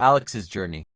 Alex's journey.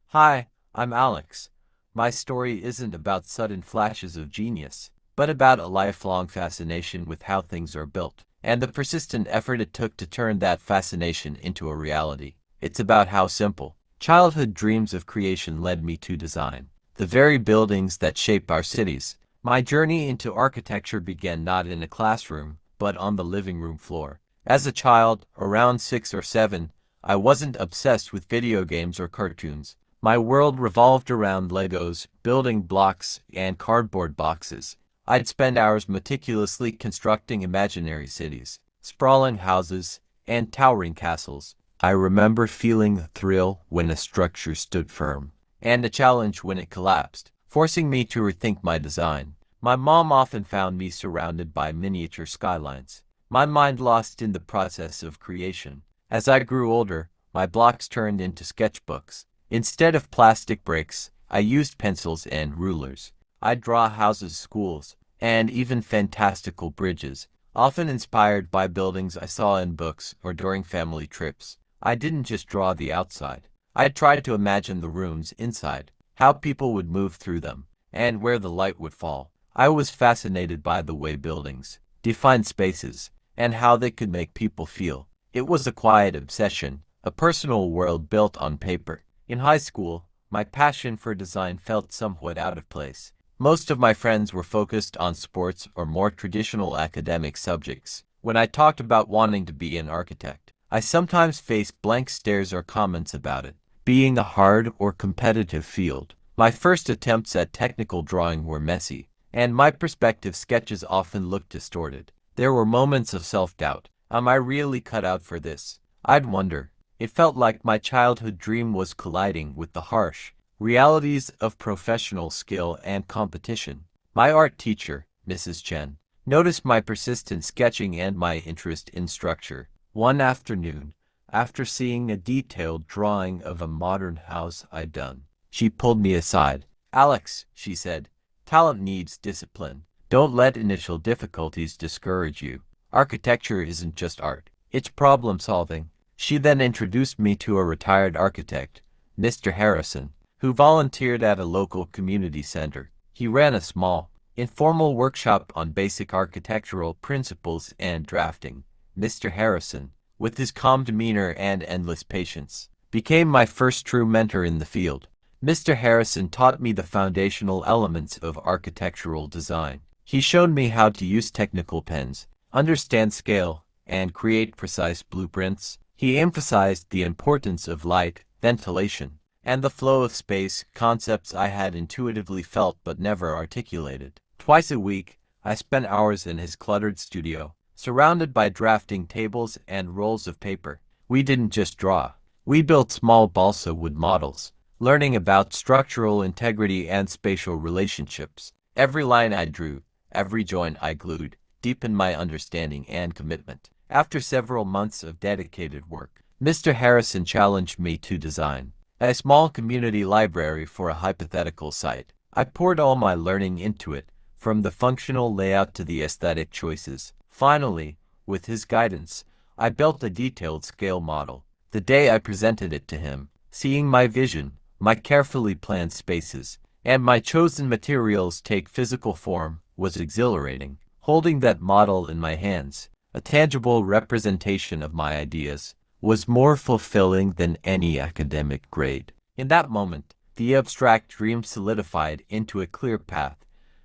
Hi, I'm Alex. My story isn't about sudden flashes of genius, but about a lifelong fascination with how things are built, and the persistent effort it took to turn that fascination into a reality. It's about how simple childhood dreams of creation led me to design the very buildings that shape our cities. My journey into architecture began not in a classroom, but on the living room floor. As a child, around 6 or 7, I wasn't obsessed with video games or cartoons. My world revolved around Legos, building blocks, and cardboard boxes. I'd spend hours meticulously constructing imaginary cities, sprawling houses, and towering castles. I remember feeling a thrill when a structure stood firm, and a challenge when it collapsed, forcing me to rethink my design. My mom often found me surrounded by miniature skylines, my mind lost in the process of creation. As I grew older, my blocks turned into sketchbooks. Instead of plastic bricks, I used pencils and rulers. I'd draw houses, schools, and even fantastical bridges, often inspired by buildings I saw in books or during family trips. I didn't just draw the outside. I tried to imagine the rooms inside, how people would move through them, and where the light would fall. I was fascinated by the way buildings defined spaces and how they could make people feel. It was a quiet obsession, a personal world built on paper. In high school, my passion for design felt somewhat out of place. Most of my friends were focused on sports or more traditional academic subjects. When I talked about wanting to be an architect, I sometimes faced blank stares or comments about it being a hard or competitive field. My first attempts at technical drawing were messy, and my perspective sketches often looked distorted. There were moments of self-doubt. Am I really cut out for this? I'd wonder. It felt like my childhood dream was colliding with the harsh realities of professional skill and competition. My art teacher, Mrs. Chen, noticed my persistent sketching and my interest in structure. One afternoon, after seeing a detailed drawing of a modern house I'd done, she pulled me aside. "Alex," she said, "talent needs discipline. Don't let initial difficulties discourage you. Architecture isn't just art, it's problem solving." She then introduced me to a retired architect, Mr. Harrison, who volunteered at a local community center. He ran a small, informal workshop on basic architectural principles and drafting. Mr. Harrison, with his calm demeanor and endless patience, became my first true mentor in the field. Mr. Harrison taught me the foundational elements of architectural design. He showed me how to use technical pens, understand scale, and create precise blueprints. He emphasized the importance of light, ventilation, and the flow of space, concepts I had intuitively felt but never articulated. Twice a week, I spent hours in his cluttered studio, surrounded by drafting tables and rolls of paper. We didn't just draw. We built small balsa wood models, learning about structural integrity and spatial relationships. Every line I drew, every joint I glued, deepened my understanding and commitment. After several months of dedicated work, Mr. Harrison challenged me to design a small community library for a hypothetical site. I poured all my learning into it, from the functional layout to the aesthetic choices. Finally, with his guidance, I built a detailed scale model. The day I presented it to him, seeing my vision, my carefully planned spaces, and my chosen materials take physical form was exhilarating. Holding that model in my hands, a tangible representation of my ideas, was more fulfilling than any academic grade. In that moment, the abstract dream solidified into a clear path.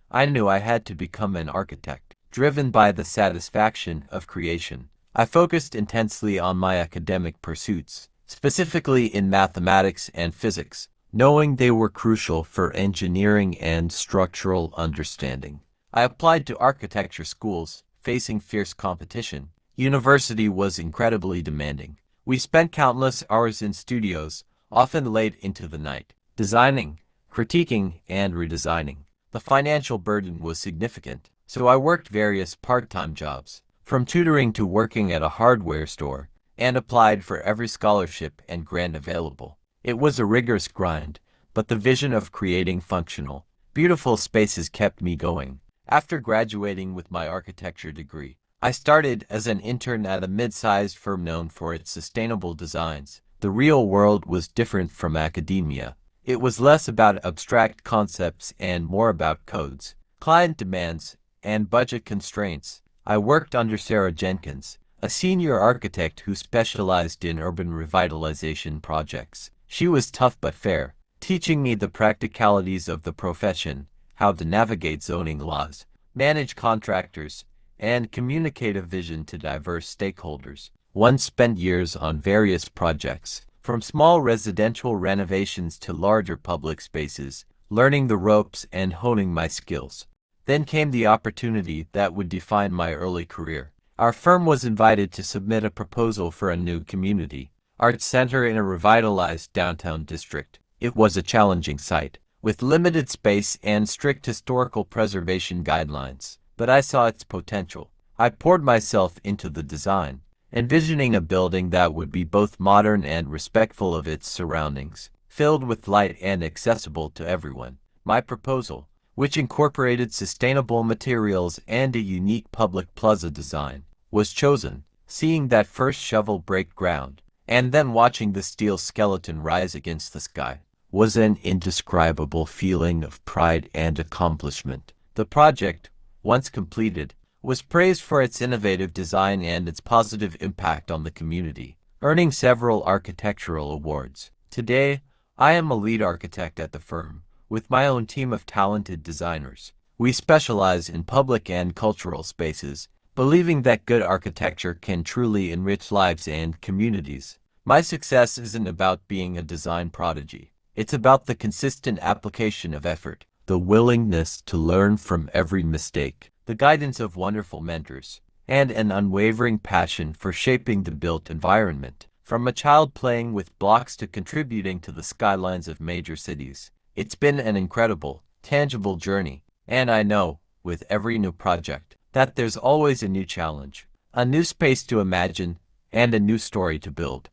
I knew I had to become an architect, driven by the satisfaction of creation. I focused intensely on my academic pursuits, specifically in mathematics and physics, knowing they were crucial for engineering and structural understanding. I applied to architecture schools, facing fierce competition. University was incredibly demanding. We spent countless hours in studios, often late into the night, designing, critiquing, and redesigning. The financial burden was significant, so I worked various part-time jobs, from tutoring to working at a hardware store, and applied for every scholarship and grant available. It was a rigorous grind, but the vision of creating functional, beautiful spaces kept me going. After graduating with my architecture degree, I started as an intern at a mid-sized firm known for its sustainable designs. The real world was different from academia. It was less about abstract concepts and more about codes, client demands, and budget constraints. I worked under Sarah Jenkins, a senior architect who specialized in urban revitalization projects. She was tough but fair, teaching me the practicalities of the profession, how to navigate zoning laws, manage contractors, and communicate a vision to diverse stakeholders. One spent years on various projects, from small residential renovations to larger public spaces, learning the ropes and honing my skills. Then came the opportunity that would define my early career. Our firm was invited to submit a proposal for a new community arts center in a revitalized downtown district. It was a challenging site, with limited space and strict historical preservation guidelines, but I saw its potential. I poured myself into the design, envisioning a building that would be both modern and respectful of its surroundings, filled with light and accessible to everyone. My proposal, which incorporated sustainable materials and a unique public plaza design, was chosen. Seeing that first shovel break ground, and then watching the steel skeleton rise against the sky, was an indescribable feeling of pride and accomplishment. The project, once completed, was praised for its innovative design and its positive impact on the community, earning several architectural awards. Today, I am a lead architect at the firm, with my own team of talented designers. We specialize in public and cultural spaces, believing that good architecture can truly enrich lives and communities. My success isn't about being a design prodigy. It's about the consistent application of effort, the willingness to learn from every mistake, the guidance of wonderful mentors, and an unwavering passion for shaping the built environment. From a child playing with blocks to contributing to the skylines of major cities, it's been an incredible, tangible journey. And I know, with every new project, that there's always a new challenge, a new space to imagine, and a new story to build.